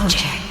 Kojak.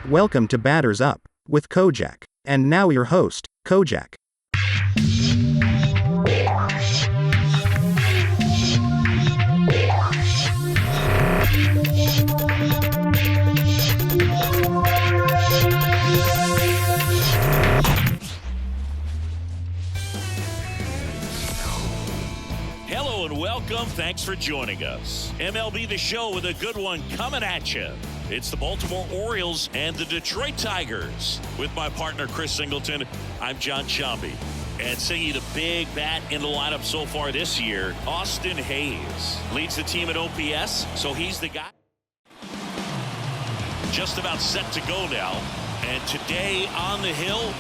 Welcome to Batters Up with Kojak. And now your host, Kojak. Hello and welcome. Thanks for joining us. MLB The Show with a good one coming at you. It's the Baltimore Orioles and the Detroit Tigers. With my partner, Chris Singleton, I'm John Shambi. And singing the big bat in the lineup so far this year, Austin Hayes leads the team at OPS, so he's the guy. Just about set to go now. And today on the hill,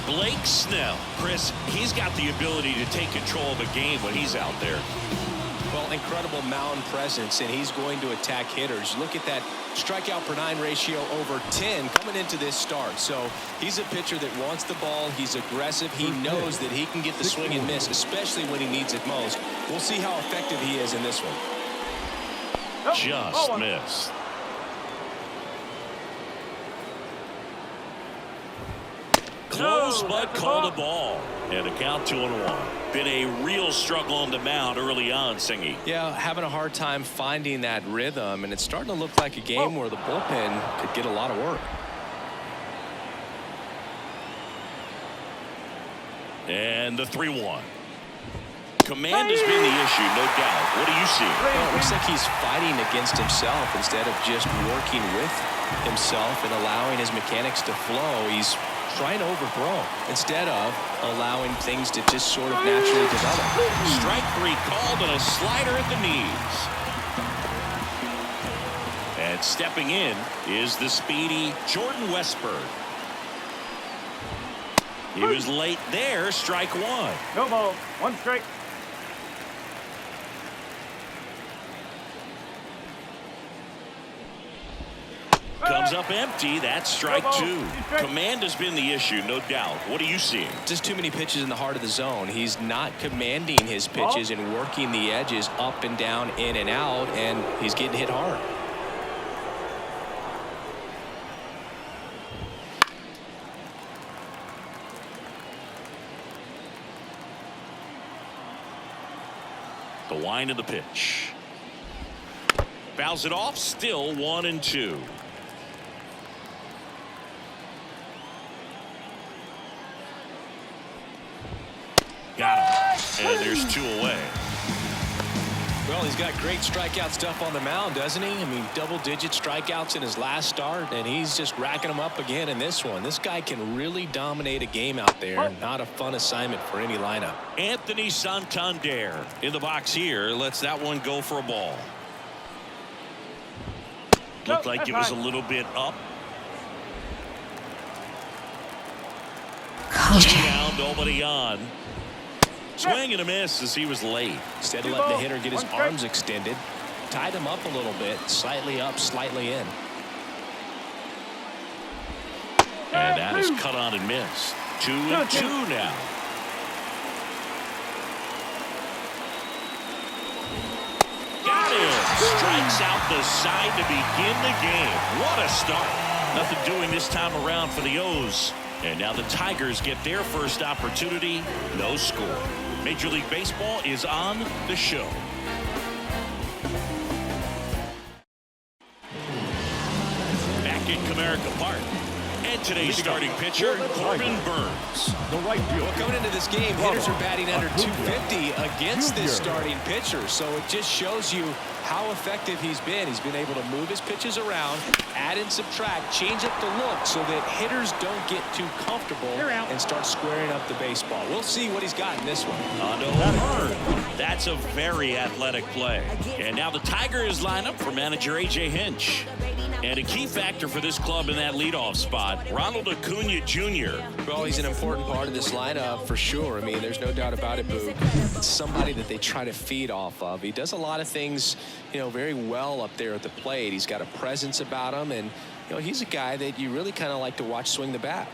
Blake Snell. Chris, he's got the ability to take control of a game when he's out there. Well, incredible mound presence, and he's going to attack hitters. Look at that strikeout per nine ratio over 10 coming into this start. So he's a pitcher that wants the ball. He's aggressive. He knows that he can get the swing and miss, especially when he needs it most. We'll see how effective he is in this one. Just missed. Close, but called a ball. And a count 2-1. Been a real struggle on the mound early on, Singy. Yeah, having a hard time finding that rhythm, and it's starting to look like a game where the bullpen could get a lot of work. And the 3-1. Command has been the issue, no doubt. What do you see? Well, it looks like he's fighting against himself instead of just working with himself and allowing his mechanics to flow. He's trying to overthrow instead of allowing things to just sort of naturally develop. Strike three called and a slider at the knees. And stepping in is the speedy Jordan Westburg. He was late there, strike one. No ball, one strike. Comes up empty. That's strike two. Command has been the issue, no doubt. What are you seeing? Just too many pitches in the heart of the zone. He's not commanding his pitches and working the edges up and down, in and out, and he's getting hit hard. The wind of the pitch. Fouls it off. Still 1-2. Got him. And there's two away. Well, he's got great strikeout stuff on the mound, doesn't he? I mean, double-digit strikeouts in his last start, and he's just racking them up again in this one. This guy can really dominate a game out there. Not a fun assignment for any lineup. Anthony Santander in the box here. Lets that one go for a ball. Looked like it was a little bit up. Down, nobody on. Swing and a miss as he was late. Instead of letting the hitter get his arms extended, tied him up a little bit, slightly up, slightly in. And that is cut on and missed. 2-2 now. Got him. Strikes out the side to begin the game. What a start. Nothing doing this time around for the O's. And now the Tigers get their first opportunity. No score. Major League Baseball is on the show. Back in Comerica Park. And today's starting pitcher, Corbin Burns. Well, coming into this game, hitters are batting under 250 against this starting pitcher. So it just shows you how effective he's been. He's been able to move his pitches around, add and subtract, change up the look so that hitters don't get too comfortable and start squaring up the baseball. We'll see what he's got in this one. On to Burns. That's a very athletic play. And now the Tigers line up for manager A.J. Hinch. And a key factor for this club in that leadoff spot, Ronald Acuna Jr. Well, he's an important part of this lineup for sure. I mean, there's no doubt about it, Boo. It's somebody that they try to feed off of. He does a lot of things, very well up there at the plate. He's got a presence about him, and, he's a guy that you really kind of like to watch swing the bat.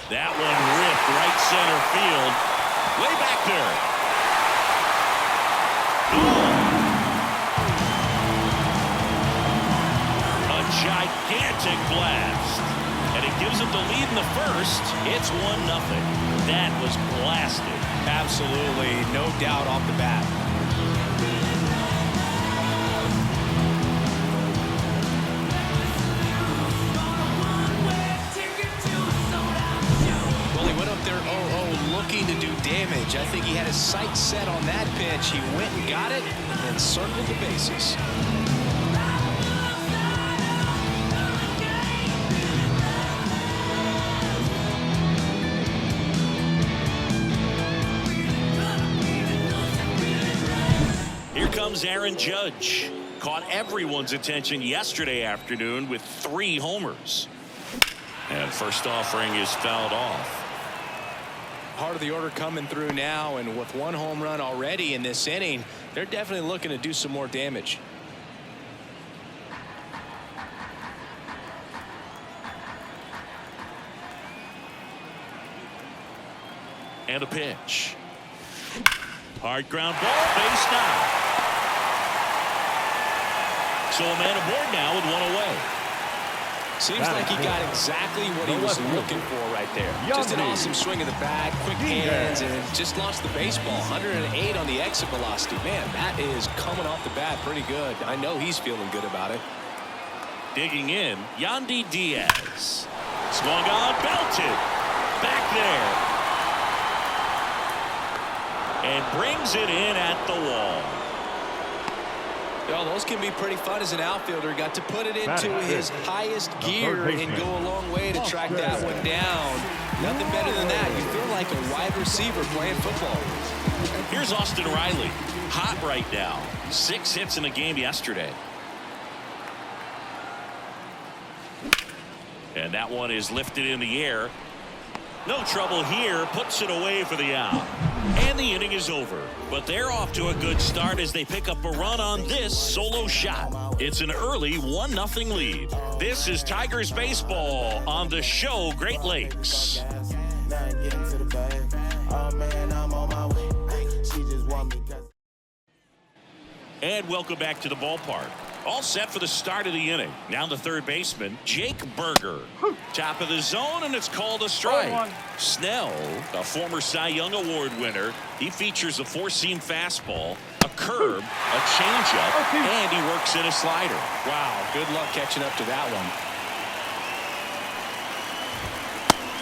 That one ripped right center field. Way back there. A gigantic blast. And it gives them the lead in the first. It's 1-0. That was blasted. Absolutely. No doubt off the bat. They're 0-0 looking to do damage. I think he had his sights set on that pitch. He went and got it and circled the bases. Here comes Aaron Judge. Caught everyone's attention yesterday afternoon with 3 homers. And first offering is fouled off. Part of the order coming through now, and with 1 home run already in this inning, they're definitely looking to do some more damage. And a pitch. Hard ground ball, base now. So a man aboard now with 1 away. Seems like he got exactly what he was looking for right there. Just an awesome swing of the bat, quick hands, and just launched the baseball. 108 on the exit velocity. Man, that is coming off the bat pretty good. I know he's feeling good about it. Digging in, Yandy Diaz. Swung on, belted. Back there. And brings it in at the wall. Well, those can be pretty fun as an outfielder. Got to put it into his highest gear and go a long way to track that one down. Nothing better than that. You feel like a wide receiver playing football. Here's Austin Riley. Hot right now. 6 hits in the game yesterday. And that one is lifted in the air. No trouble here. Puts it away for the out. And the inning is over. But they're off to a good start as they pick up a run on this solo shot. It's an early 1-0 lead. This is Tigers baseball on the show Great Lakes. And welcome back to the ballpark. All set for the start of the inning. Now the third baseman, Jake Berger. Top of the zone, and it's called a strike. Snell, a former Cy Young Award winner, he features a 4-seam fastball, a curve, a changeup, and he works in a slider. Wow, good luck catching up to that one.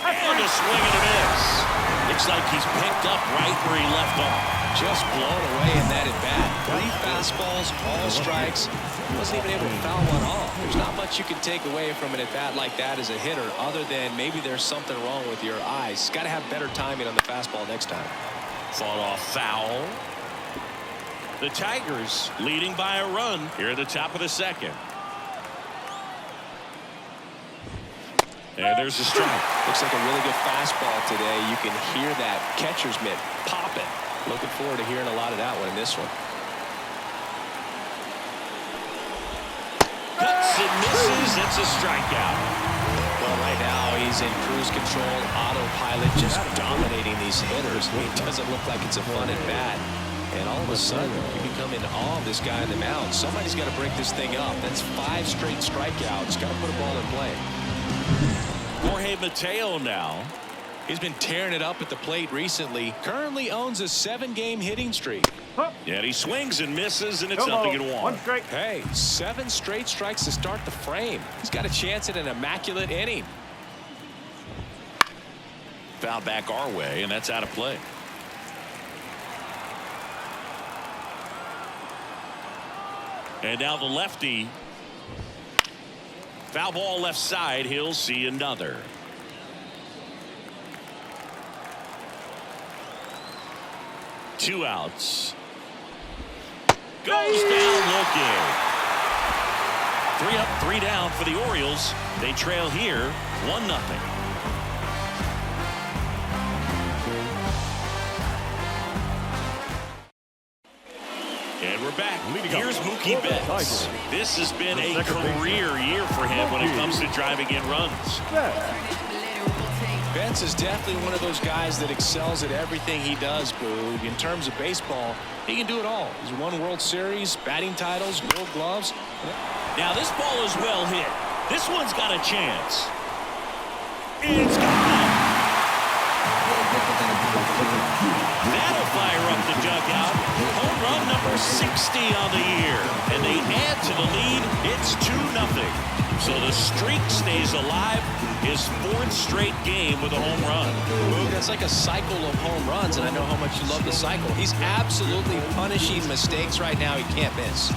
And a swing and a miss. Looks like he's picked up right where he left off. Just blown away in that at bat. 3 fastballs, all strikes. He wasn't even able to foul one off. There's not much you can take away from an at bat like that as a hitter, other than maybe there's something wrong with your eyes. Got to have better timing on the fastball next time. Fought off foul. The Tigers leading by a run here at the top of the second. And there's a strike. Looks like a really good fastball today. You can hear that catcher's mitt popping. Looking forward to hearing a lot of that one in this one. Cuts and misses. It's a strikeout. Well, right now he's in cruise control, autopilot, just dominating these hitters. I mean, it doesn't look like it's a fun at bat. And all of a sudden, you become in awe of this guy in the mound. Somebody's got to break this thing up. That's 5 straight strikeouts. Got to put a ball in play. Jorge Mateo now. He's been tearing it up at the plate recently. Currently owns a 7-game hitting streak. Yeah, he swings and misses, and it's 0-1. One strike. Hey, 7 straight strikes to start the frame. He's got a chance at an immaculate inning. Foul back our way, and that's out of play. And now the lefty. Foul ball left side. He'll see another. Two outs. Goes down looking. 3 up, 3 down for the Orioles. They trail here 1-0. And we're back. Here's Mookie Betts. This has been a career year for him when it comes to driving in runs. Betts is definitely one of those guys that excels at everything he does, Boog. In terms of baseball, he can do it all. He's won World Series, batting titles, Gold Gloves. Now this ball is well hit. This one's got a chance. It's gone. That'll fire up the dugout. Home run number 60 on the year. And they add to the lead. It's 2-0. So the streak stays alive. His 4th straight game with a home run. Boog, that's like a cycle of home runs, and I know how much you love the cycle. He's absolutely punishing mistakes right now he can't miss.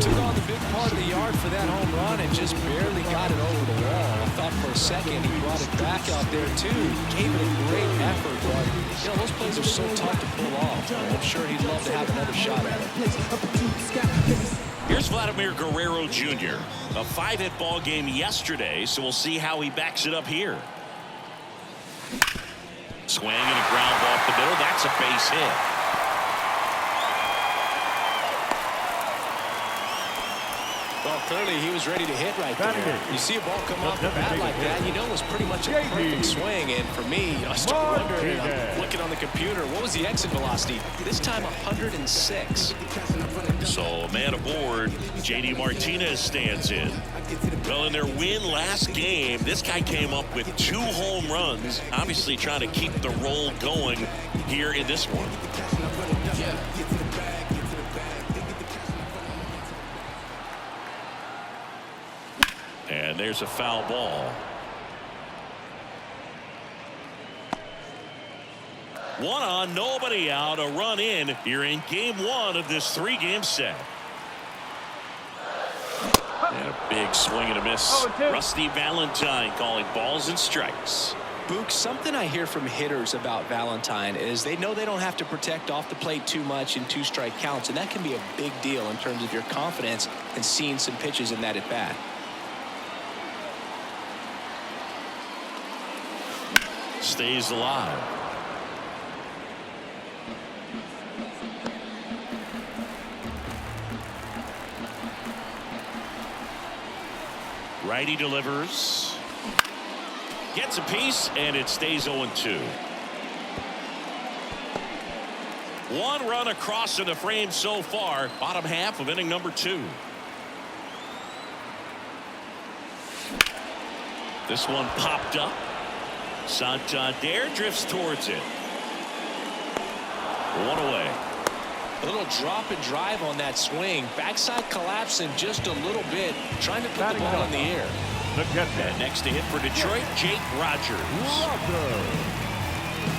Took on the big part of the yard for that home run and just barely got it over the wall. I thought for a second he brought it back out there too. Gave it a great effort, but you know those plays are so tough to pull off. I'm sure he'd love to have another shot at it. Here's Vladimir Guerrero Jr. A 5-hit ball game yesterday, so we'll see how he backs it up here. Swing and a ground ball off the middle. That's a base hit. Well, clearly he was ready to hit right there. You see a ball come off the bat like that, you know it was pretty much a perfect swing. And for me, I start wondering, I'm looking on the computer, what was the exit velocity? This time 106. So a man aboard, J.D. Martinez stands in. Well, in their win last game, this guy came up with 2 home runs, obviously trying to keep the roll going here in this one. And there's a foul ball. 1 on, nobody out, a run in. You're in game 1 of this 3-game set. And a big swing and a miss. Rusty Valentine calling balls and strikes. Boog, something I hear from hitters about Valentine is they know they don't have to protect off the plate too much in 2-strike counts, and that can be a big deal in terms of your confidence and seeing some pitches in that at bat. Stays alive. Righty delivers. Gets a piece, and it stays 0-2. 1 run across in the frame so far. Bottom half of inning number 2. This one popped up. Santander drifts towards it. 1 away. A little drop and drive on that swing. Backside collapsing just a little bit, trying to put the ball in the air. And next to hit for Detroit, Jake Rogers.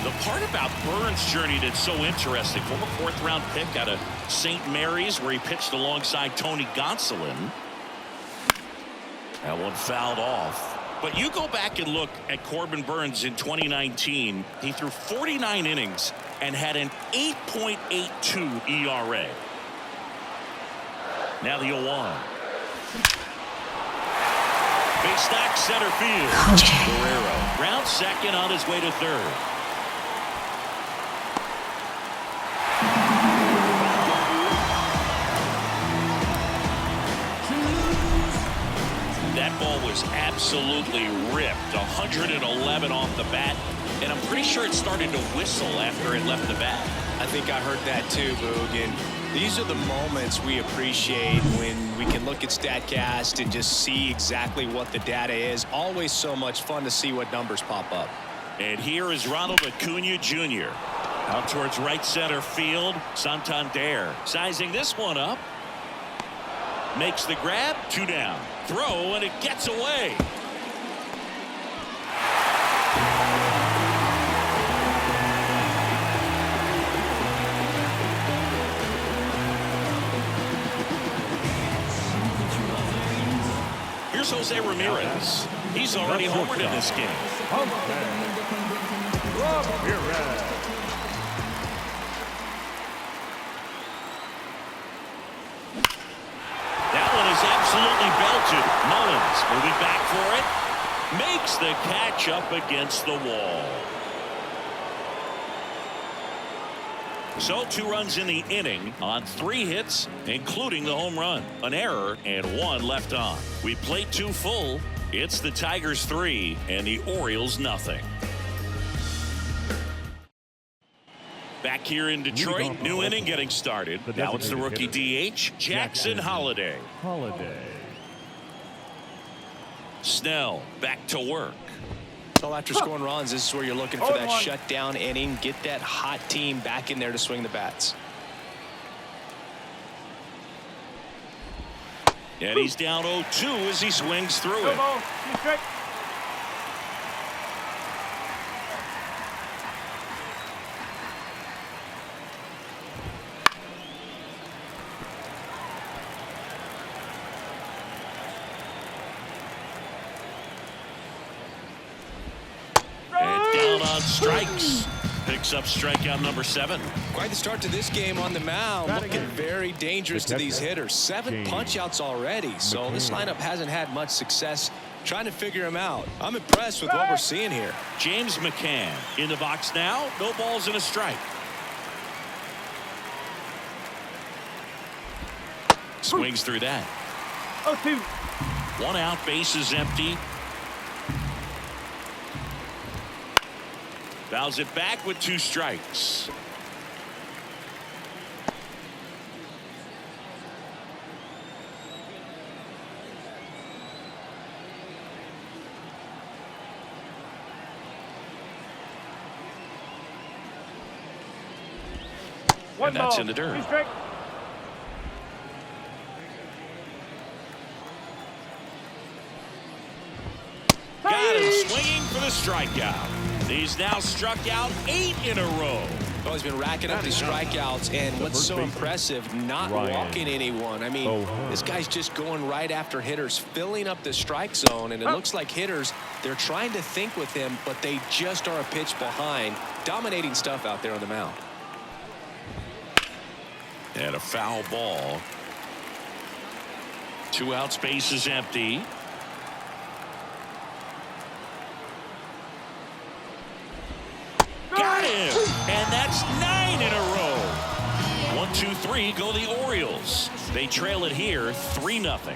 The part about Burns' journey that's so interesting, former 4th-round pick out of St. Mary's, where he pitched alongside Tony Gonsolin. That one fouled off. But you go back and look at Corbin Burns in 2019. He threw 49 innings and had an 8.82 ERA. Now the 0-1. Big stack center field. Kojak. Guerrero ground second on his way to 3rd. That ball was absolutely ripped. 111 off the bat, and I'm pretty sure it started to whistle after it left the bat. I think I heard that too, Boog. And these are the moments we appreciate when we can look at StatCast and just see exactly what the data is. Always so much fun to see what numbers pop up. And here is Ronald Acuna Jr. Out towards right center field. Santander sizing this one up. Makes the grab. 2 down. Throw, and it gets away. Here's Jose Ramirez. He's already homered in this game. That one is absolutely belted. Mullins moving back for it. Makes the catch up against the wall. So 2 runs in the inning on 3 hits, including the home run, an error, and 1 left on. We played 2 full. It's the Tigers 3 and the Orioles nothing. Back here in Detroit, new inning getting started. Now it's the rookie DH, Jackson Holliday. Snell back to work. So after scoring runs, this is where you're looking for that shutdown inning. Get that hot team back in there to swing the bats. And he's down 0-2 as he swings through it. On strikes. Picks up strikeout number 7. Quite the start to this game on the mound. Looking very dangerous to these hitters. 7 punch-outs already. So this lineup hasn't had much success trying to figure him out. I'm impressed with what we're seeing here. James McCann in the box now. No balls and a strike. Swings through that. 0-2. 1 out, bases empty. Fouls it back with 2 strikes. And that's in the dirt. Got him swinging for the strikeout. He's now struck out 8 in a row. Well, he's been racking up these strikeouts, and what's so impressive, not walking anyone. I mean, this guy's just going right after hitters, filling up the strike zone, and it looks like hitters, they're trying to think with him, but they just are a pitch behind. Dominating stuff out there on the mound. And a foul ball. 2 outs, bases empty. Got him! And that's 9 in a row. 1, 2, 3 go the Orioles. They trail it here 3-0.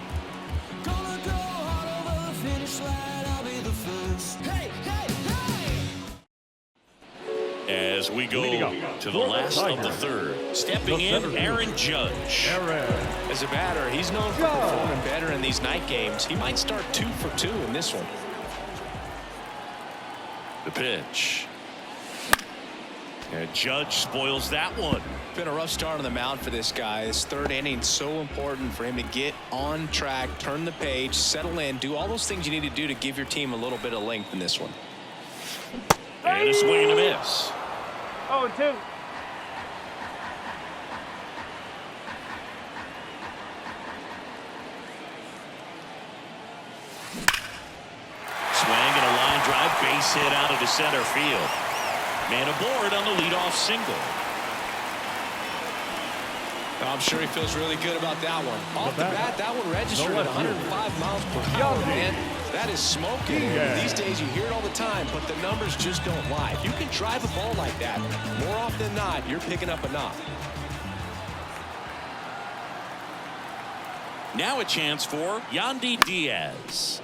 As we go to the last of the 3rd. Stepping in, Aaron Judge. As a batter, he's known for performing better in these night games. He might start 2 for 2 in this one. The pitch. And Judge spoils that one. Been a rough start on the mound for this guy. His 3rd inning so important for him to get on track, turn the page, settle in, do all those things you need to do to give your team a little bit of length in this one. And a swing and a miss. 0-2. Swing and a line drive, base hit out of the center field. Man aboard on the leadoff single. I'm sure he feels really good about that one. Off the bat, that one registered at 105 miles per hour, man. That is smoking. These days you hear it all the time, but the numbers just don't lie. If you can drive a ball like that, more often than not, you're picking up a knock. Now a chance for Yandy Diaz.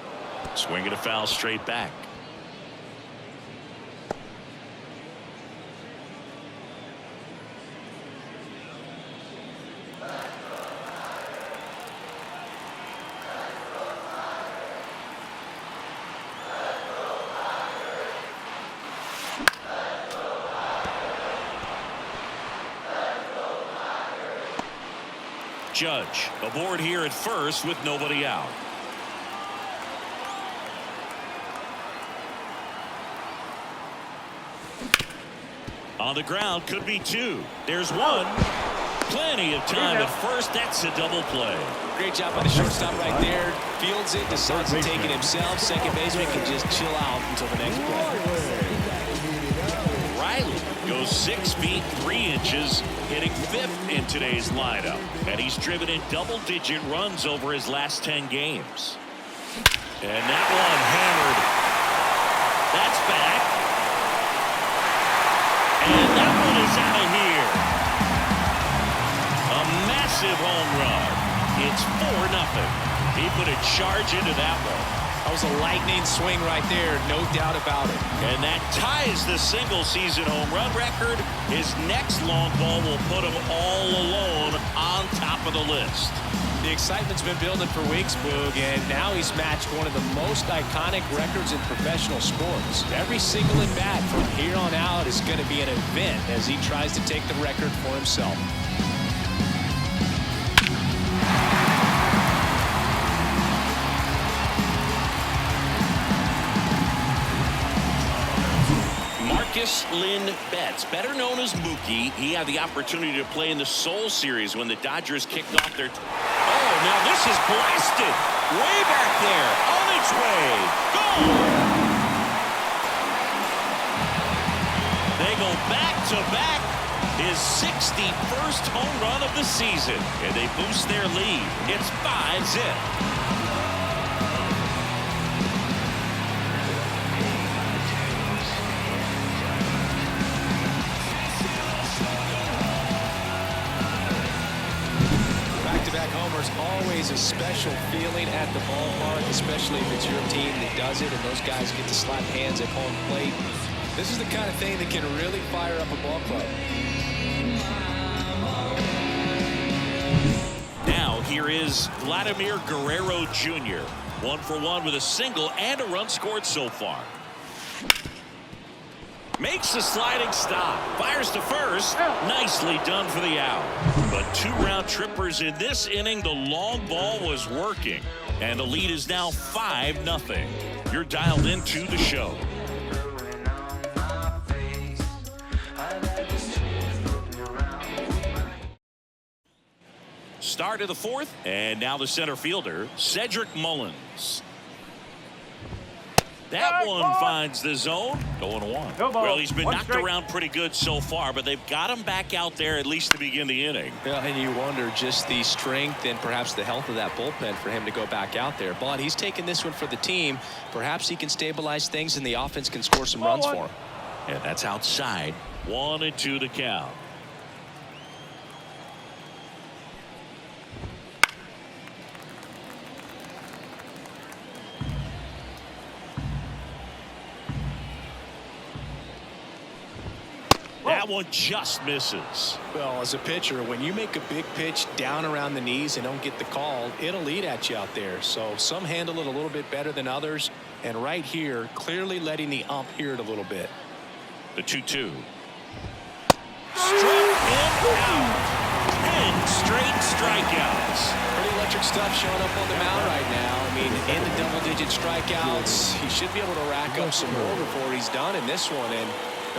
Swing and a foul straight back. Judge aboard here at first with nobody out. On the ground, could be two. There's one. Plenty of time at first. That's a double play. Great job by the shortstop right there. Fields it, decides to take it himself. Second baseman can just chill out until the next play. Riley goes 6 feet 3 inches, hitting 5th in today's lineup. And he's driven in double-digit runs over his last 10 games. And that one hammered. That's back. And that one is out of here. A massive home run. It's 4-0. He put a charge into that one. That was a lightning swing right there, no doubt about it. And that ties the single-season home run record. His next long ball will put him all alone on top of the list. The excitement's been building for weeks, Boog, and now he's matched one of the most iconic records in professional sports. Every single at-bat from here on out is going to be an event as he tries to take the record for himself. Lynn Betts, better known as Mookie. He had the opportunity to play in the Seoul series when the Dodgers kicked off their... Oh, now this is blasted. Way back there. On its way. Gone. They go back-to-back. His 61st home run of the season. And they boost their lead. It's 5-zip. Homers, always a special feeling at the ballpark, especially if it's your team that does it and those guys get to slap hands at home plate. This is the kind of thing that can really fire up a ball club. Now here is Vladimir Guerrero Jr. 1-for-1 with a single and a run scored so far. Makes the sliding stop. Fires to first. Nicely done for the out. But 2 round trippers in this inning. The long ball was working. And the lead is now 5-0. You're dialed into the show. Start of the 4th. And now the center fielder, Cedric Mullins. That one finds the zone. 0-1. Well, he's been knocked around pretty good so far, but they've got him back out there at least to begin the inning. Yeah, and you wonder just the strength and perhaps the health of that bullpen for him to go back out there. But he's taking this one for the team. Perhaps he can stabilize things and the offense can score some runs for him. And that's outside. 1-2 to count. That one just misses. Well, as a pitcher, when you make a big pitch down around the knees and don't get the call, it'll eat at you out there. So some handle it a little bit better than others. And right here, clearly letting the ump hear it a little bit. The 2-2. Struck him out. 10 straight strikeouts. Pretty electric stuff showing up on the mound right now. I mean, in the double-digit strikeouts, he should be able to rack up some more before he's done in this one. And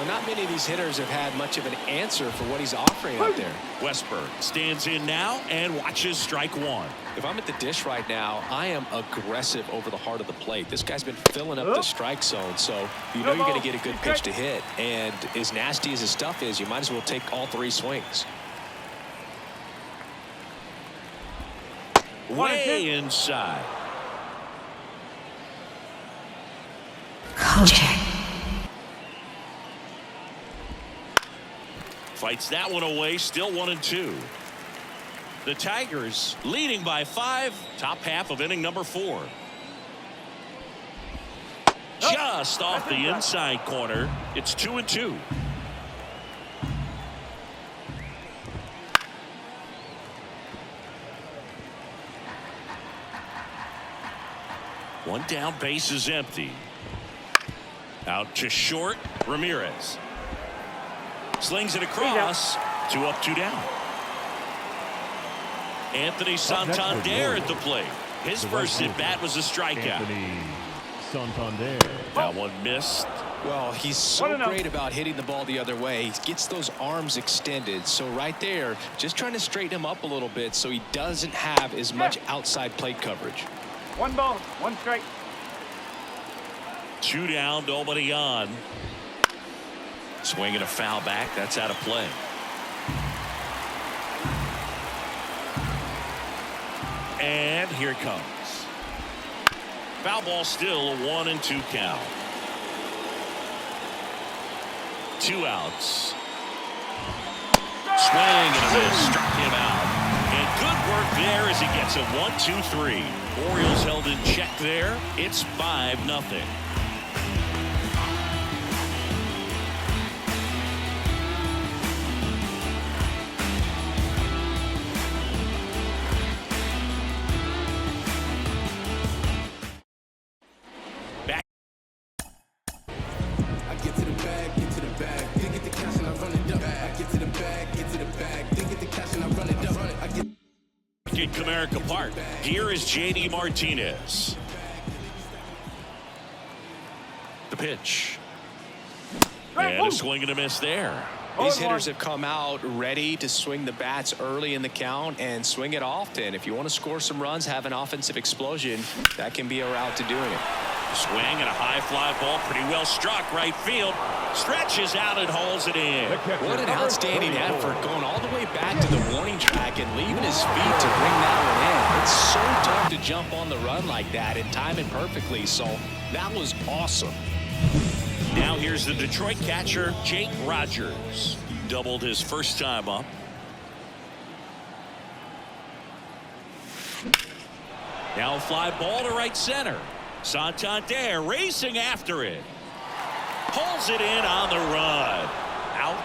not many of these hitters have had much of an answer for what he's offering out there. Westberg stands in now and watches strike 1. If I'm at the dish right now, I am aggressive over the heart of the plate. This guy's been filling up the strike zone, so you know you're going to get a good pitch to hit. And as nasty as his stuff is, you might as well take all 3 swings. Way inside. Kojak. Fights that one away, still 1-2. The Tigers leading by 5, top half of inning number 4. Just off the inside corner. It's 2-2. One down, base is empty. Out to short, Ramirez. Slings it across. 2 up, 2 down. Anthony Santander at the plate. His first at bat was a strikeout. Santander. That one missed. Well, he's so great about hitting the ball the other way. He gets those arms extended. So right there, just trying to straighten him up a little bit so he doesn't have as much outside plate coverage. 1 ball, 1 strike. 2 down, nobody on. Swinging a foul back. That's out of play. And here it comes. Foul ball, still a 1-2 count. 2 outs. Swing and a miss. Struck him out. And good work there as he gets it 1-2-3. Orioles held in check there. It's 5-0. In Comerica Park, here is J.D. Martinez. The pitch. And a swing and a miss there. These hitters have come out ready to swing the bats early in the count and swing it often. If you want to score some runs, have an offensive explosion, that can be a route to doing it. Swing and a high fly ball, pretty well struck right field. Stretches out and hauls it in. What an outstanding effort, going all the way back to the warning track and leaving his feet to bring that one in. It's so tough to jump on the run like that and time it perfectly, so that was awesome. Now here's the Detroit catcher, Jake Rogers. Doubled his first time up. Now a fly ball to right center. Santander racing after it. Pulls it in on the run. Out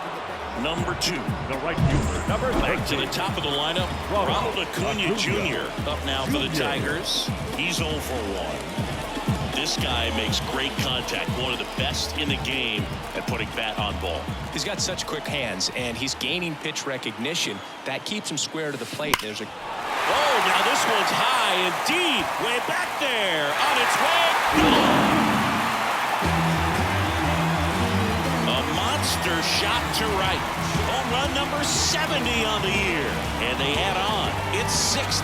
number 2. The right fielder, number 13. Back to the top of the lineup, Ronald Acuna Jr. up now for the Tigers. He's 0 for 1. This guy makes great contact. One of the best in the game at putting bat on ball. He's got such quick hands, and he's gaining pitch recognition. That keeps him square to the plate. There's a Oh, now this one's high and deep. Way back there. On its way. A monster shot to right. Home run number 70 on the year. And they add on. It's 6-0.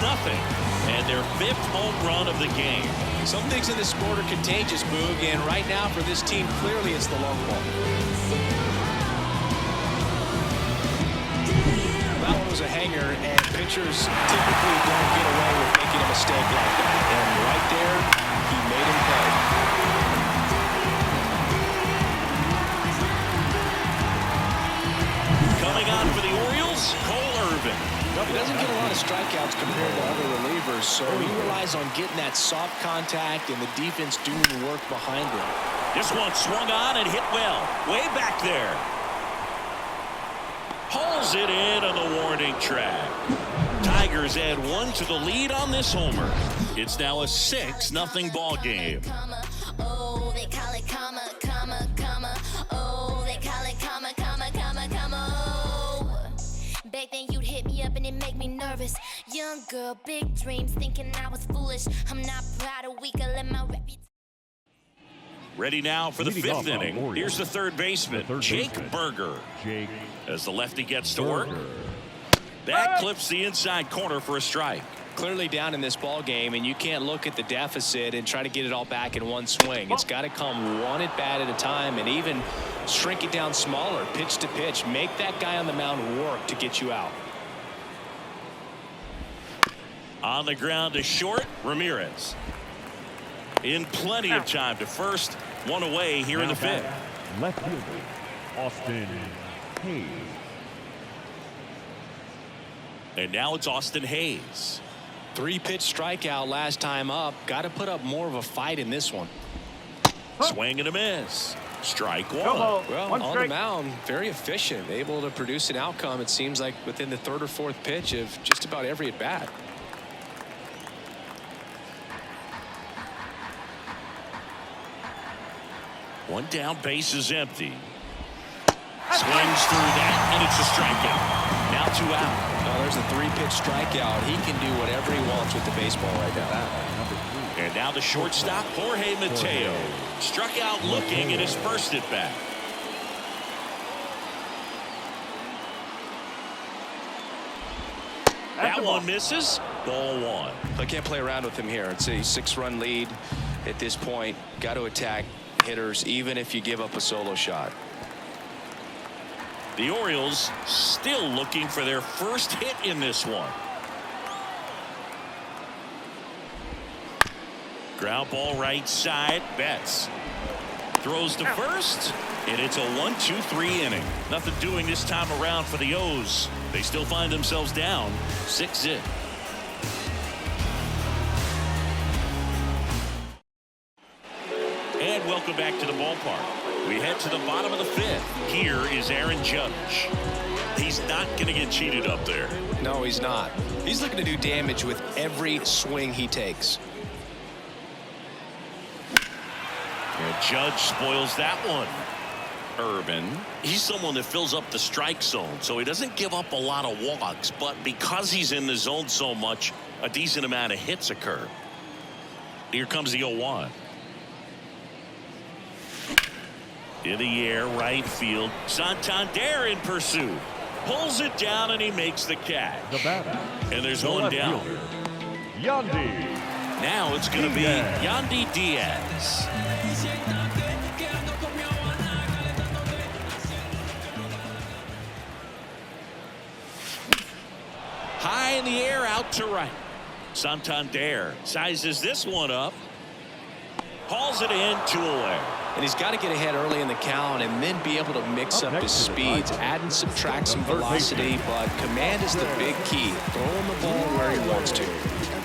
And their 5th home run of the game. Some things in this sport are contagious, Boog, and right now for this team, clearly it's the long ball. That one was a hanger, and pitchers typically don't get away with making a mistake like that. And right there, he made him pay. Coming on for the Orioles, Cole Irvin. He doesn't get a lot of strikeouts compared to other relievers, so he relies on getting that soft contact and the defense doing the work behind him. This one swung on and hit well. Way back there. Hauls it in on the warning track. Tigers add 1 to the lead on this homer. It's now a 6-0 ball game. Oh, they call it comma, comma, comma. Oh, they call it comma, comma, comma, comma. Oh. Back then you'd hit me up and it make me nervous. Young girl, big dreams, thinking I was foolish. I'm not proud of weak, I let my reputation. Ready now for the 5th inning. Here's the third baseman, Jake Berger. As the lefty gets to work. That clips the inside corner for a strike. Clearly down in this ball game, and you can't look at the deficit and try to get it all back in one swing. It's got to come one at bat at a time, and even shrink it down smaller, pitch to pitch. Make that guy on the mound work to get you out. On the ground to short, Ramirez. In plenty of time to first. One away here in the 5th. Left fielder, Austin Hayes. And now it's Austin Hayes. 3-pitch strikeout last time up. Got to put up more of a fight in this one. Swing and a miss. Strike 1. Well, on the mound, very efficient. Able to produce an outcome, it seems like, within the 3rd or 4th pitch of just about every at bat. One down, base is empty. Swings through that, and it's a strikeout. Now 2 out. Oh, there's a 3-pitch strikeout. He can do whatever he wants with the baseball right now. And now the shortstop, Jorge Mateo, struck out looking in his first at bat. That one misses. Ball 1. I can't play around with him here. It's a 6-run lead at this point. Got to attack hitters even if you give up a solo shot. The Orioles still looking for their first hit in this one. Ground ball right side. Betts throws to first, and it's a 1-2-3 inning. Nothing doing this time around for the O's. They still find themselves down 6-0. And welcome back to the ballpark. We head to the bottom of the 5th. Here is Aaron Judge. He's not going to get cheated up there. No, he's not. He's looking to do damage with every swing he takes. And Judge spoils that one. Urban, he's someone that fills up the strike zone, so he doesn't give up a lot of walks, but because he's in the zone so much, a decent amount of hits occur. Here comes the 0-1. In the air, right field. Santander in pursuit. Pulls it down, and he makes the catch. The batter. And there's The one left down. fielder, Yandy. Now it's going to be Diaz. Yandy Diaz. High in the air, out to right. Santander sizes this one up. Hauls it in, 2 away. And he's got to get ahead early in the count and then be able to mix up his speeds, add and subtract some velocity, but command is the big key. Throwing the ball where he wants to.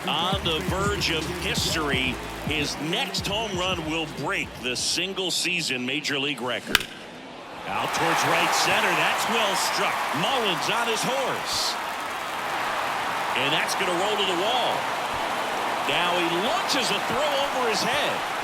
On the verge of history, his next home run will break the single-season Major League record. Out towards right center. That's well struck. Mullins on his horse. And that's going to roll to the wall. Now he launches a throw over his head.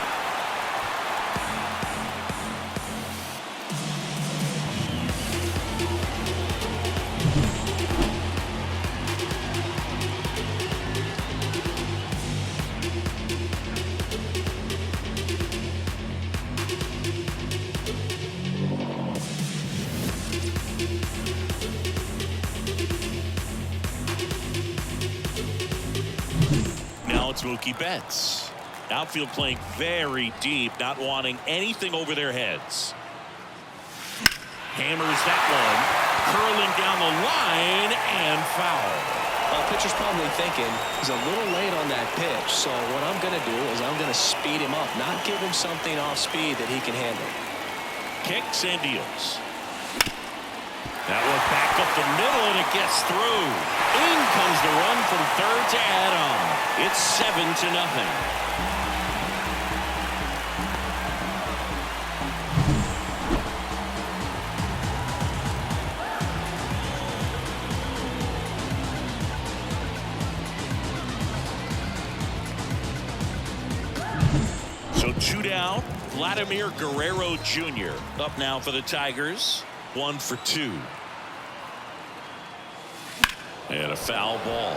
It's Mookie Betts. Outfield playing very deep, not wanting anything over their heads. Hammers that one, curling down the line, and foul. Well, pitcher's probably thinking he's a little late on that pitch, so what I'm going to do is I'm going to speed him up, not give him something off speed that he can handle. Kicks and deals. That one back up the middle, and it gets through. In comes the run from third to add on. It's 7-0. So 2 down. Vladimir Guerrero Jr. up now for the Tigers. 1 for 2. And a foul ball.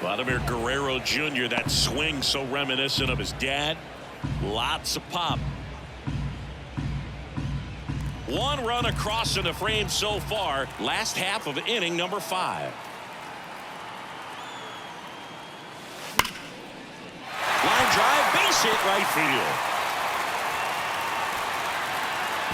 Vladimir Guerrero Jr., that swing so reminiscent of his dad. Lots of pop. 1 run across in the frame so far. Last half of inning number 5. Line drive, base hit, right field.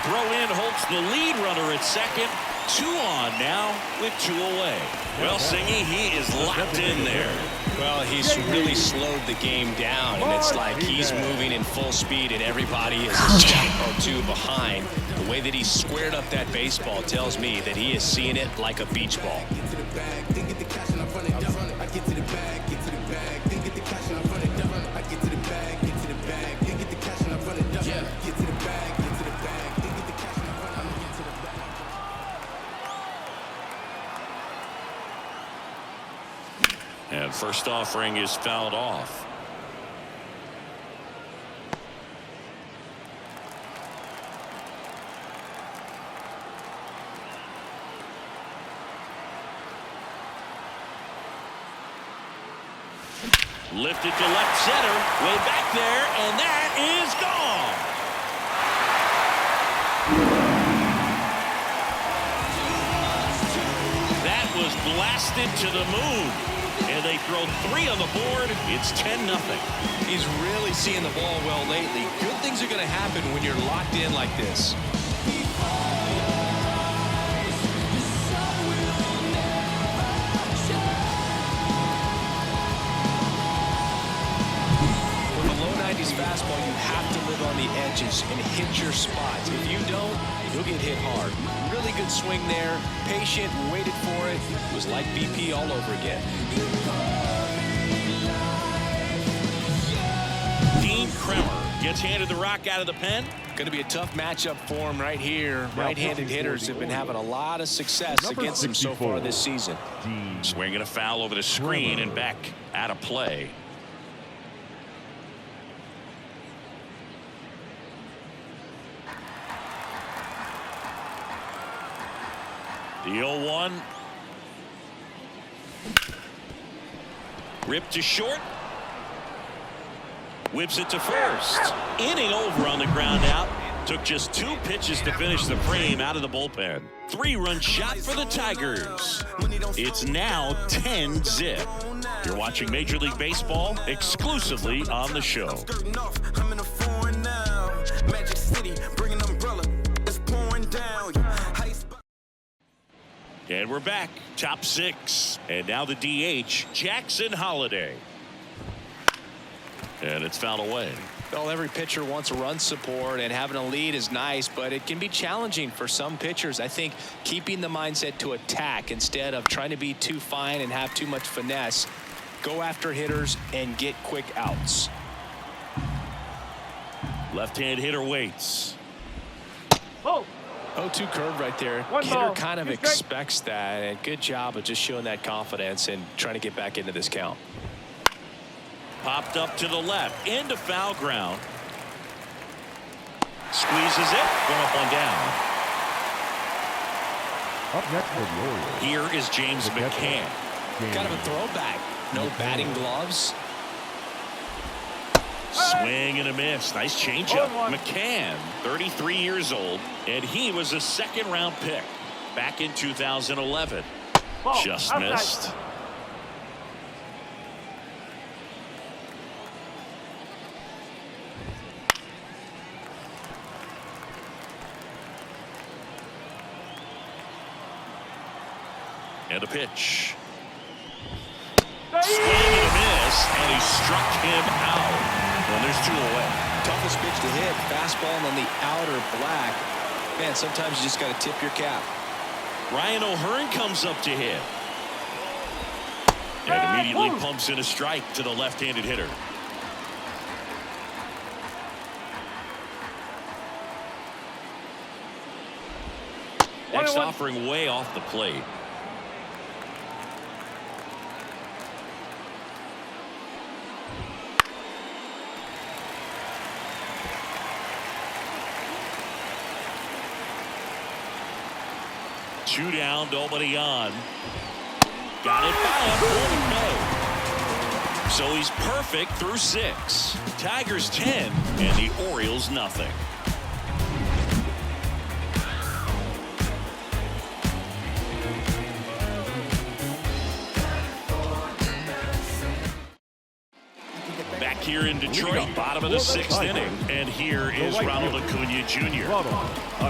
Throw in Holtz, the lead runner at second. 2 on now with 2 away. Well, Singy, he is locked in there. Well, he's really slowed the game down, and it's like he's moving in full speed, and everybody is a step or 2 behind. The way that he squared up that baseball tells me that he is seeing it like a beach ball. And first offering is fouled off. Lifted to left center, way back there, and that is gone. That was blasted to the moon, and they throw 3 on the board. It's 10-0. He's really seeing the ball well lately. Good things are going to happen when you're locked in like this. Fastball, you have to live on the edges and hit your spots. If you don't, you'll get hit hard. Really good swing there. Patient, waited for it. It was like BP all over again. Dean Kremer gets handed the rock out of the pen. Going to be a tough matchup for him right here. Right-handed hitters have been having a lot of success against him so far this season. Swinging a foul over the screen and back out of play. The 0-1. Ripped to short. Whips it to first. Inning over on the ground out. Took just 2 pitches to finish the frame out of the bullpen. 3-run shot for the Tigers. It's now 10-zip. You're watching Major League Baseball exclusively on the show. And we're back. Top 6. And now the DH, Jackson Holliday. And it's fouled away. Well, every pitcher wants run support, and having a lead is nice, but it can be challenging for some pitchers. I think keeping the mindset to attack instead of trying to be too fine and have too much finesse. Go after hitters and get quick outs. Left-hand hitter waits. Oh. 0-2 curve right there. Hitter kind of expects that, and good job of just showing that confidence and trying to get back into this count. Popped up to the left into foul ground. Squeezes it. Going up 1 down. Up next for the Orioles. Here is James McCann. Kind of a throwback. No batting gloves. Swing and a miss. Nice changeup. McCann, 33 years old, and he was a 2nd-round pick back in 2011. Just missed. And a pitch. Swing and a miss, and he struck him out. And there's 2 away. Toughest pitch to hit. Fastball on the outer black. Man, sometimes you just got to tip your cap. Ryan O'Hearn comes up to hit. And immediately pumps in a strike to the left-handed hitter. Next offering way off the plate. Two down, nobody on. Got it by him. So he's perfect through 6. Tigers 10 and the Orioles nothing. Back here in Detroit, bottom of the 6th inning, and here is Ronald Acuna Jr.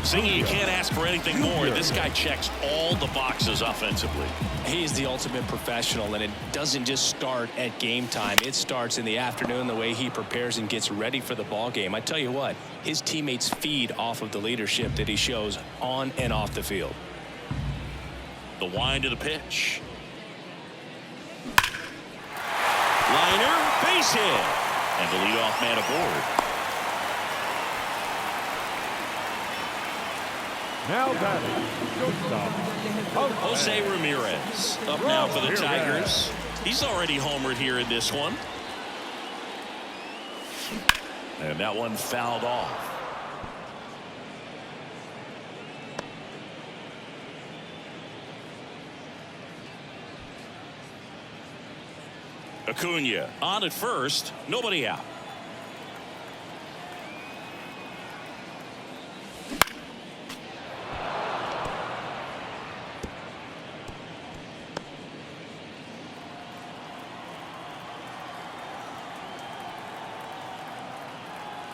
Singy, you can't ask for anything more. This guy checks all the boxes offensively. He's the ultimate professional, and it doesn't just start at game time. It starts in the afternoon, the way he prepares and gets ready for the ball game. I tell you what, his teammates feed off of the leadership that he shows on and off the field. The wind of the pitch. Liner, base hit, and the leadoff man aboard. Now batting, shortstop, Jose Ramirez up now for the Tigers. He's already homered here in this one. And that one fouled off. Acuna on at first, nobody out.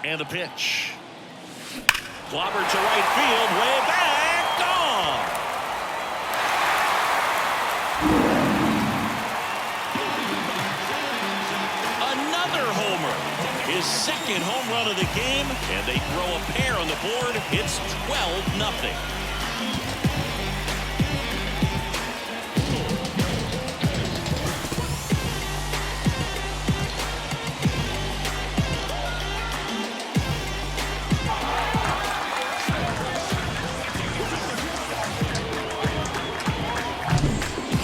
And the pitch. Clobbered to right field, way back, gone. Another homer. His second home run of the game, and they throw a pair on the board. It's 12-0.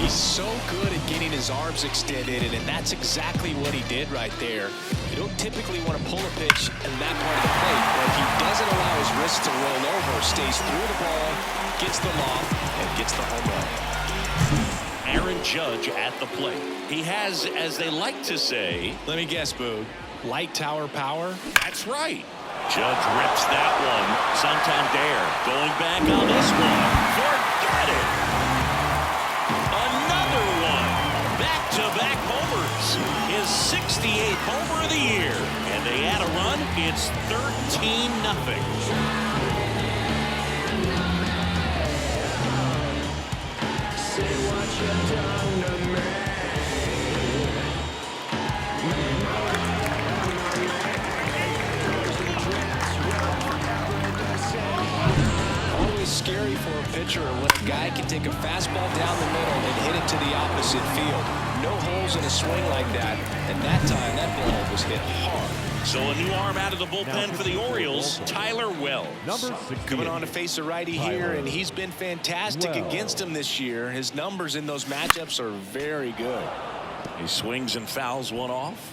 So good at getting his arms extended, and that's exactly what he did right there. You don't typically want to pull a pitch in that part of the plate, but he doesn't allow his wrist to roll over, stays through the ball, gets the loft, and gets the home run. Aaron Judge at the plate. He has, as they like to say, let me guess, Boog, light tower power? That's right. Judge rips that one. Santander going back on this one. Forget it. Another one. Back-to-back homers. His 68th homer of the year. And they add a run. It's 13-0. Always scary for a pitcher when a guy can take a fastball down the middle and hit it to the opposite field. No holes in a swing like that, and that time that ball was hit hard. So a new arm out of the bullpen for the Orioles, Tyler Wells. Number 68. Coming on to face a righty here, and he's been fantastic against him this year. His numbers in those matchups are very good. He swings and fouls one off.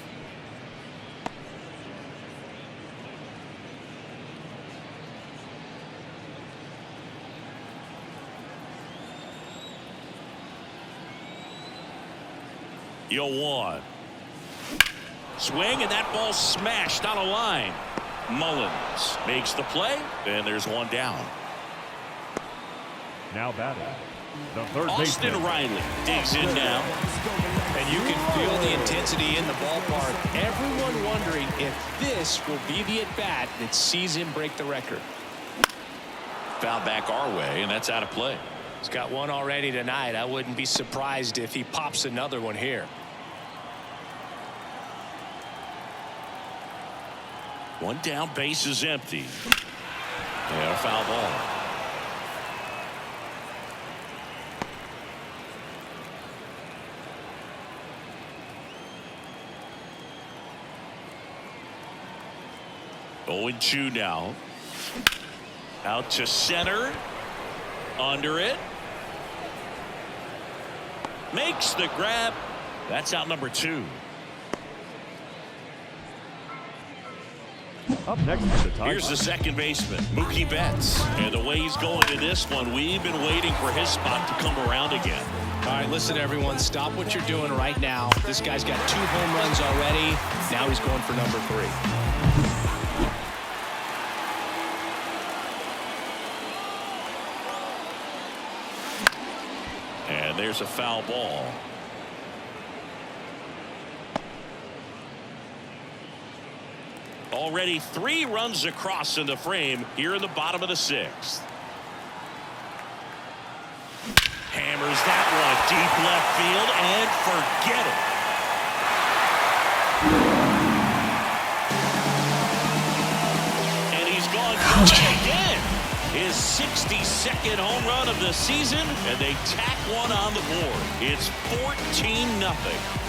Yo, one. Swing, and that ball smashed on a line. Mullins makes the play, and there's one down. Now batting, the third Austin baseman. Riley digs in now. And you can feel the intensity in the ballpark. Everyone wondering if this will be the at-bat that sees him break the record. Foul back our way, and that's out of play. He's got one already tonight. I wouldn't be surprised if he pops another one here. One down, base is empty. And a foul ball. Oh, 0-2 now. Out to center. Under it. Makes the grab. That's out number 2. Up next is the tie. Here's the second baseman, Mookie Betts. And the way he's going to this one, we've been waiting for his spot to come around again. All right, listen, everyone. Stop what you're doing right now. This guy's got 2 home runs already. Now he's going for number 3. And there's a foul ball. Already 3 runs across in the frame here in the bottom of the 6th. Hammers that one deep left field and forget it. And he's gone again. His 62nd home run of the season, and they tack one on the board. It's 14-0.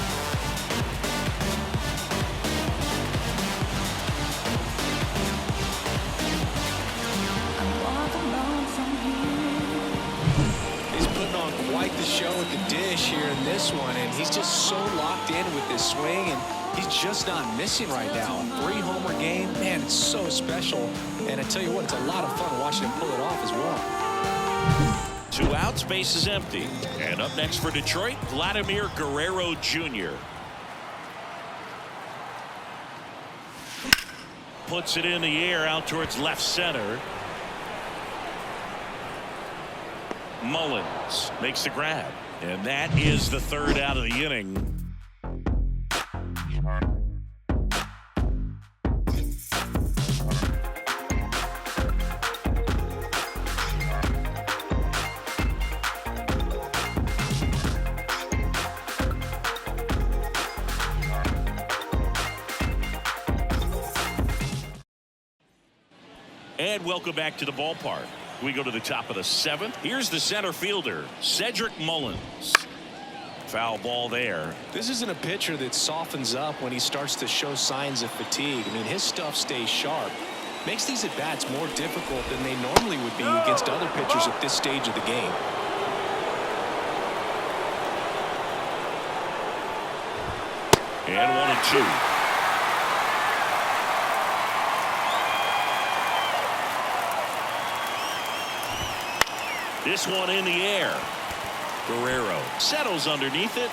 Quite the show with the dish here in this one, and he's just so locked in with this swing, and he's just not missing right now. 3-homer game, man, it's so special, and I tell you what, it's a lot of fun watching him pull it off as well. 2 outs, base is empty, and up next for Detroit, Vladimir Guerrero Jr. puts it in the air out towards left center. Mullins makes the grab, and that is the third out of the inning. And welcome back to the ballpark. We go to the top of the 7th. Here's the center fielder, Cedric Mullins. Foul ball there. This isn't a pitcher that softens up when he starts to show signs of fatigue. I mean, his stuff stays sharp. Makes these at-bats more difficult than they normally would be against other pitchers at this stage of the game. And 1-2. This one in the air. Guerrero settles underneath it.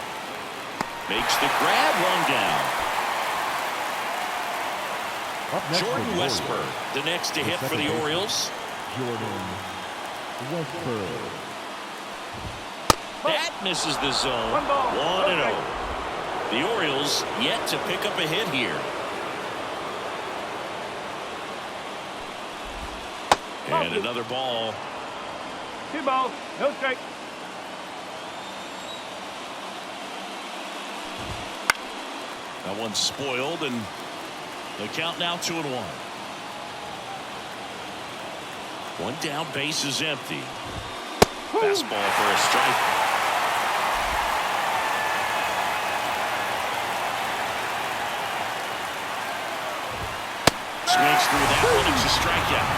Makes the grab, one down. Up next Jordan for the Westberg, Orioles. the next to hit for the Second Orioles. Jordan Westberg. That misses the zone. 1-0. The Orioles yet to pick up a hit here. And another ball. 2 balls, no strike. That one's spoiled, and the count now 2-1. One down, base is empty. Fastball for a strike. Swings through that one. It's a strikeout.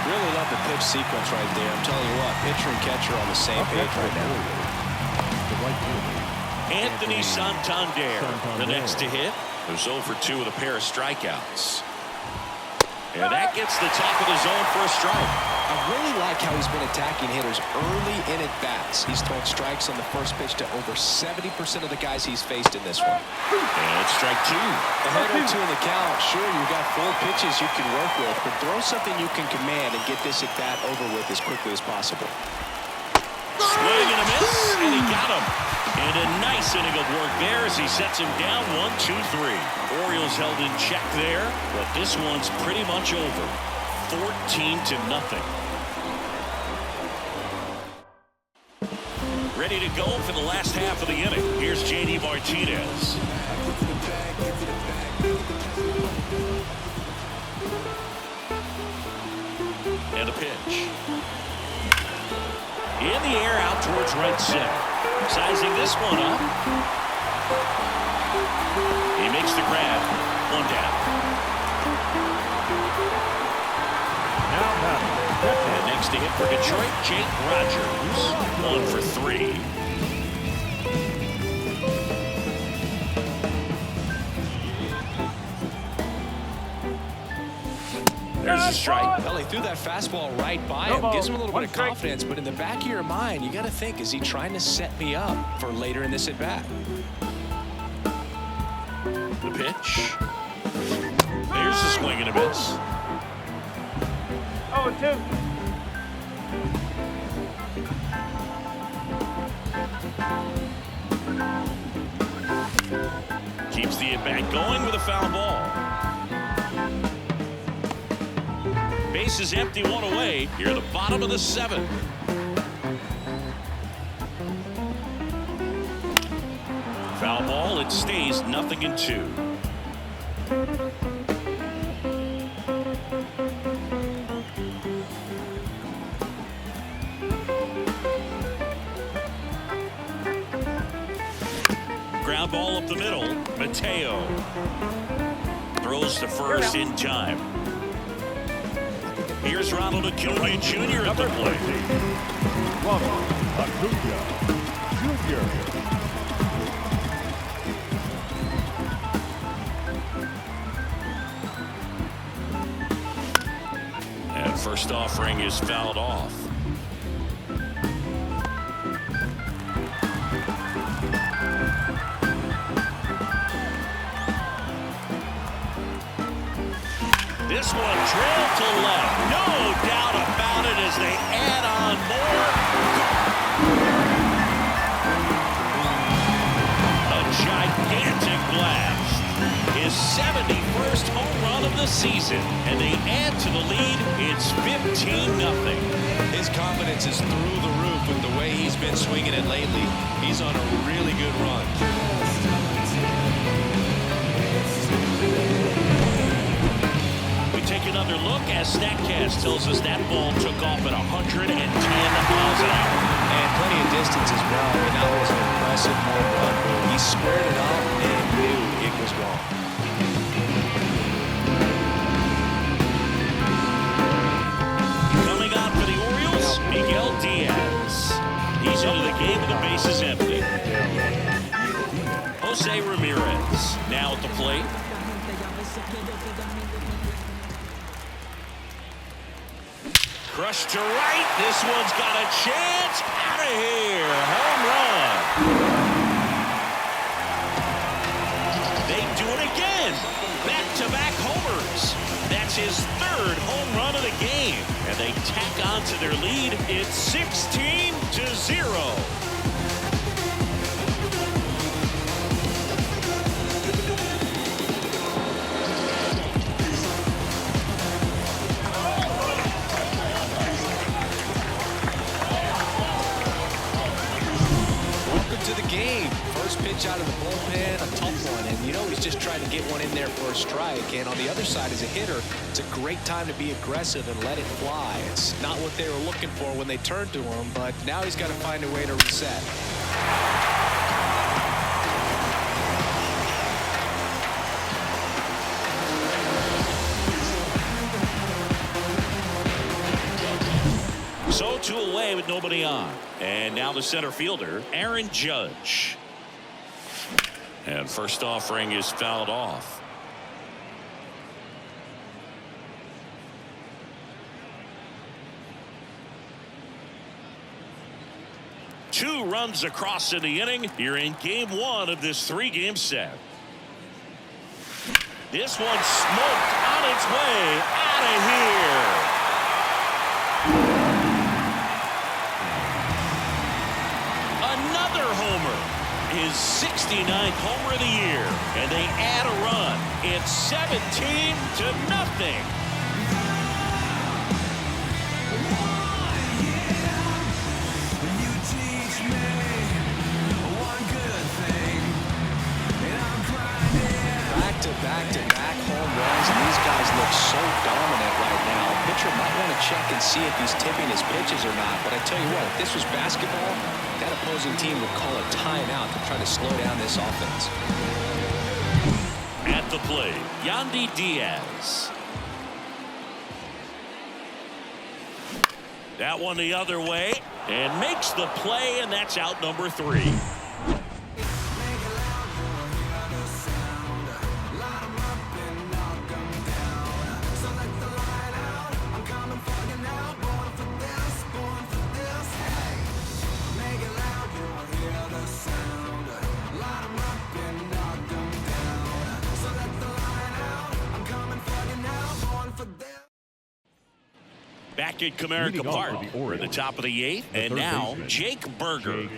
Really love the pitch sequence right there. I'm telling you what, pitcher and catcher are on the same page right now. The right fielder. Anthony Santander, the next to hit. There's 0 for 2 with a pair of strikeouts. And that gets the top of the zone for a strike. I really like how he's been attacking hitters early in at-bats. He's thrown strikes on the first pitch to over 70% of the guys he's faced in this one. And it's strike 2. A hit or 2 in the count. Sure, you've got 4 pitches you can work with, but throw something you can command and get this at-bat over with as quickly as possible. Swing and a miss, and he got him. And a nice inning of work there as he sets him down 1-2-3. Orioles held in check there, but this one's pretty much over. 14-0. Ready to go for the last half of the inning. Here's J.D. Martinez. And a pitch. In the air out towards right center. Sizing this one up. He makes the grab. One down. And next to hit for Detroit, Jake Rogers. 1 for 3. There's a strike. Well, he threw that fastball right by him. Gives him a little bit of confidence, but in the back of your mind, you got to think, is he trying to set me up for later in this at-bat? The pitch. There's the swing and a miss. 0-2. Keeps the at-bat going with a foul ball. Base is empty, 1 away. Here at the bottom of the 7th. Foul ball. It stays 0-2. Ground ball up the middle. Mateo throws to first in time. Here's Ronald Acuna Jr. at the plate. Ronald Acuna Jr. And first offering is fouled off. This one drilled to left. No doubt about it as they add on more. A gigantic blast. His 71st home run of the season. And they add to the lead. It's 15-0. His confidence is through the roof with the way he's been swinging it lately. He's on a really good run. Take another look as StatCast tells us that ball took off at 110 miles an hour. And plenty of distance as well. And that was an impressive home run. He squared it up and knew it was gone. Coming on for the Orioles, Miguel Diaz. He's into the game with the bases empty. Jose Ramirez now at the plate. Crushed to right. This one's got a chance. Out of here. Home run. They do it again. Back-to-back homers. That's his third home run of the game. And they tack on to their lead. It's 16-0. Out of the bullpen, a tough one, and you know he's just trying to get one in there for a strike. And on the other side, as a hitter, it's a great time to be aggressive and let it fly. It's not what they were looking for when they turned to him, but now he's got to find a way to reset. So 2 away with nobody on, and now the center fielder, Aaron Judge. And first offering is fouled off. Two runs across in the inning. You're in game 1 of this 3-game set. This one smoked on its way out of here. Another homer. His 69th homer of the year, and they add a run. It's 17-0. Back-to-back home runs, and these guys look so dominant right now. Pitcher might want to check and see if he's tipping his pitches or not, but I tell you what, if this was basketball, that opposing team would call a timeout to try to slow down this offense. At the plate, Yandy Diaz. That one the other way, and makes the play, and that's out number 3. Back at Comerica Park, we're at the top of the 8th, and now Jake Burger.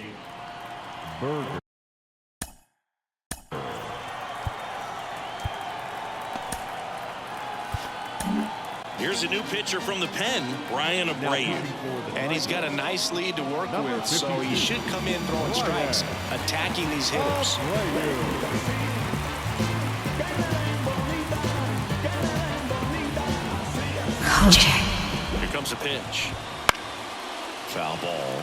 Here's a new pitcher from the pen, Brian Abreu. And he's got a nice lead to work with, so he should come in throwing strikes, attacking these hitters. Kojak. Here comes a pitch. Foul ball.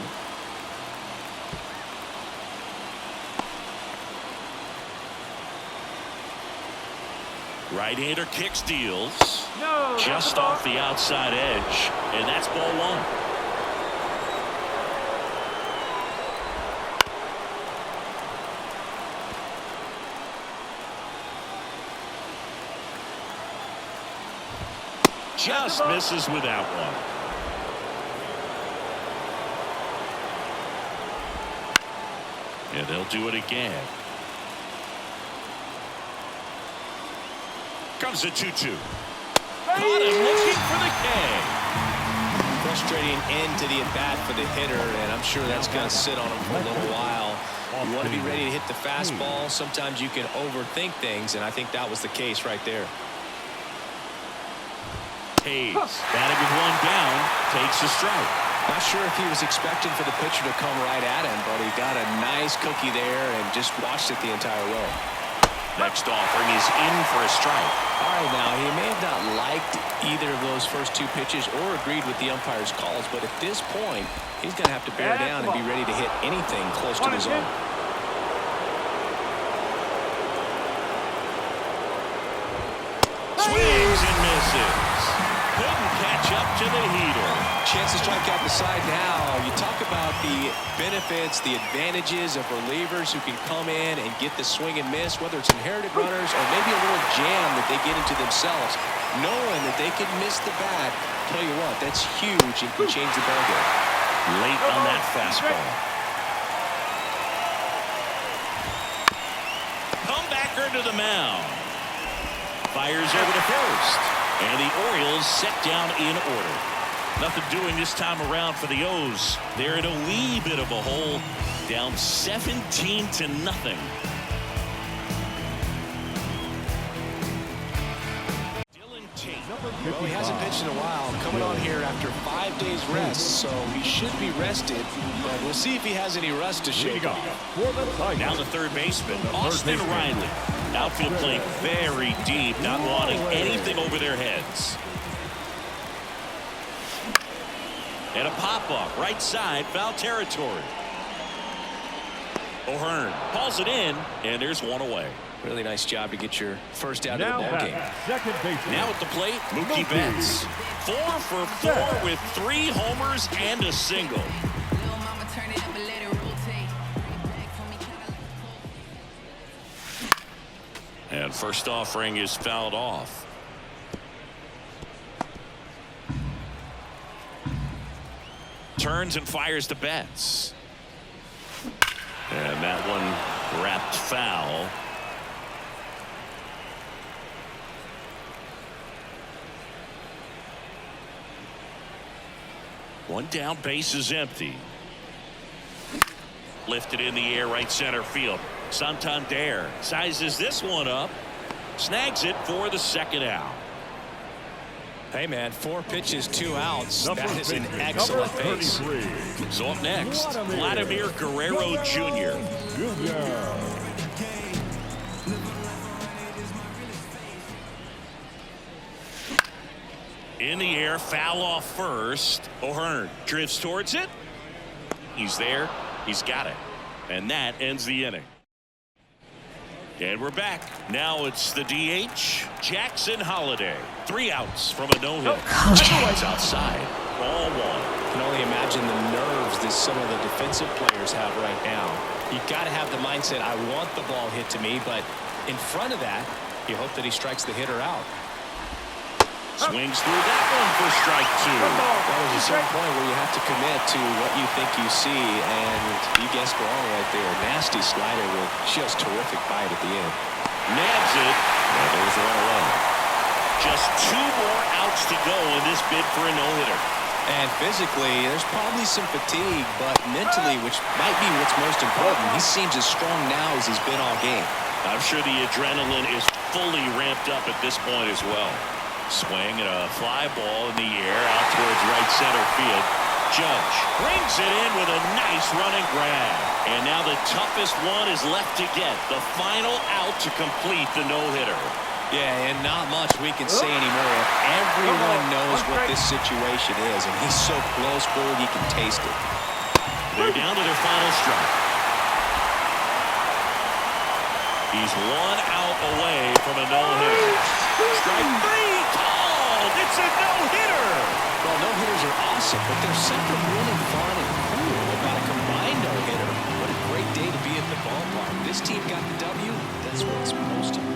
Right-hander kick steals. No, Just off the outside edge. And that's ball 1. Just misses with that one. And they'll do it again. Comes the 2-2. caught him looking for the K. Frustrating end to the at-bat for the hitter, and I'm sure that's going to sit on him for a little while. You want to be ready to hit the fastball. Sometimes you can overthink things, and I think that was the case right there. Hayes, batting with one down, takes a strike. Not sure if he was expecting for the pitcher to come right at him, but he got a nice cookie there and just watched it the entire way. Next offering is in for a strike. All right, now, he may have not liked either of those first two pitches or agreed with the umpire's calls, but at this point, he's going to have to bear down and be ready to hit anything close to the zone. Swings and misses. Couldn't catch up to the heater. Chance to strike out the side now. You talk about the benefits, the advantages of relievers who can come in and get the swing and miss, whether it's inherited runners or maybe a little jam that they get into themselves, knowing that they can miss the bat. Tell you what, that's huge and can change the ballgame. Late on that fastball. Comebacker to the mound. Fires over to first. And the Orioles set down in order. Nothing doing this time around for the O's. They're in a wee bit of a hole, down 17-0. Well, he hasn't pitched in a while, coming on here after 5 days rest, so he should be rested, but we'll see if he has any rust to shake off. Now the third baseman, Austin Riley. Outfield playing very deep, not wanting anything over their heads. And a pop-up, right side, foul territory. O'Hearn calls it in, and there's one away. Really nice job to get your first out of the ball game. Now at the plate, Mookie Betts. 4 for 4 with 3 homers and a single. And first offering is fouled off. Turns and fires to Betts. And that one wrapped foul. One down, base is empty. Lifted in the air, right center field. Santander sizes this one up. Snags it for the second out. Hey, man, 4 pitches, 2 outs. That is an excellent pace. So up next, Vladimir Guerrero Jr. In the air, foul off first. O'Hearn drifts towards it. He's there. He's got it. And that ends the inning. And we're back. Now it's the DH, Jackson Holliday. 3 outs from a no-hitter. It's outside. Ball 1. I can only imagine the nerves that some of the defensive players have right now. You've got to have the mindset, I want the ball hit to me, but in front of that, you hope that he strikes the hitter out. Swings through that one for strike 2. Well, there's a certain point where you have to commit to what you think you see, and you guessed wrong right there. Nasty slider with just terrific bite at the end. Nabs it. And there's one away. Just 2 more outs to go in this bid for a no-hitter. And physically, there's probably some fatigue, but mentally, which might be what's most important, he seems as strong now as he's been all game. I'm sure the adrenaline is fully ramped up at this point as well. Swing and a fly ball in the air out towards right center field. Judge brings it in with a nice running grab. And now the toughest one is left to get. The final out to complete the no-hitter. Yeah, and not much we can say anymore. Everyone knows what this situation is, and he's so close for it, he can taste it. They're down to their final strike. He's 1 out away from a no-hitter. Strike 3 called. It's a no-hitter. Well, no-hitters are awesome, but there's something really fun and cool about a combined no-hitter. What a great day to be at the ballpark. This team got the W. That's what's most important.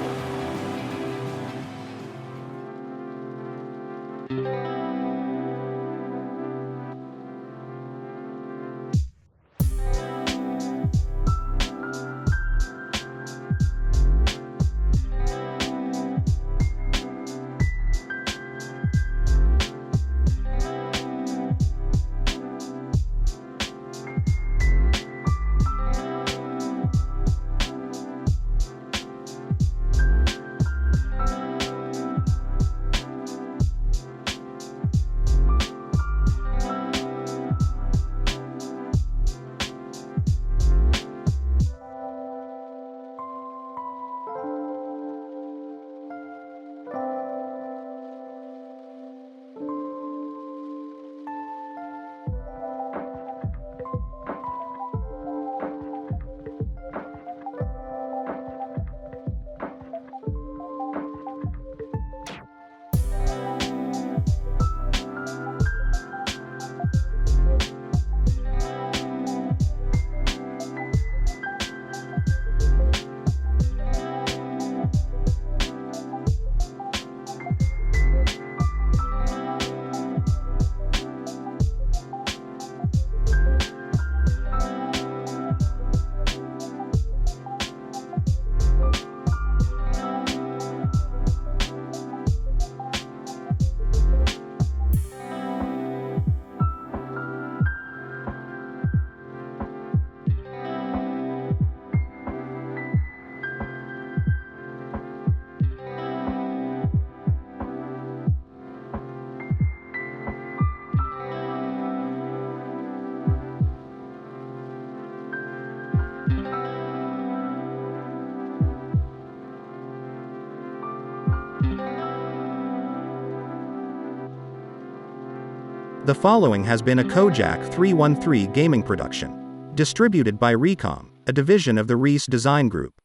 The following has been a Kojak 313 gaming production. Distributed by Recom, a division of the Reese Design Group.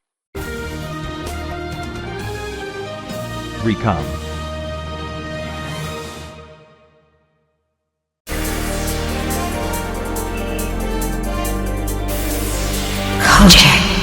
Recom. Kojak.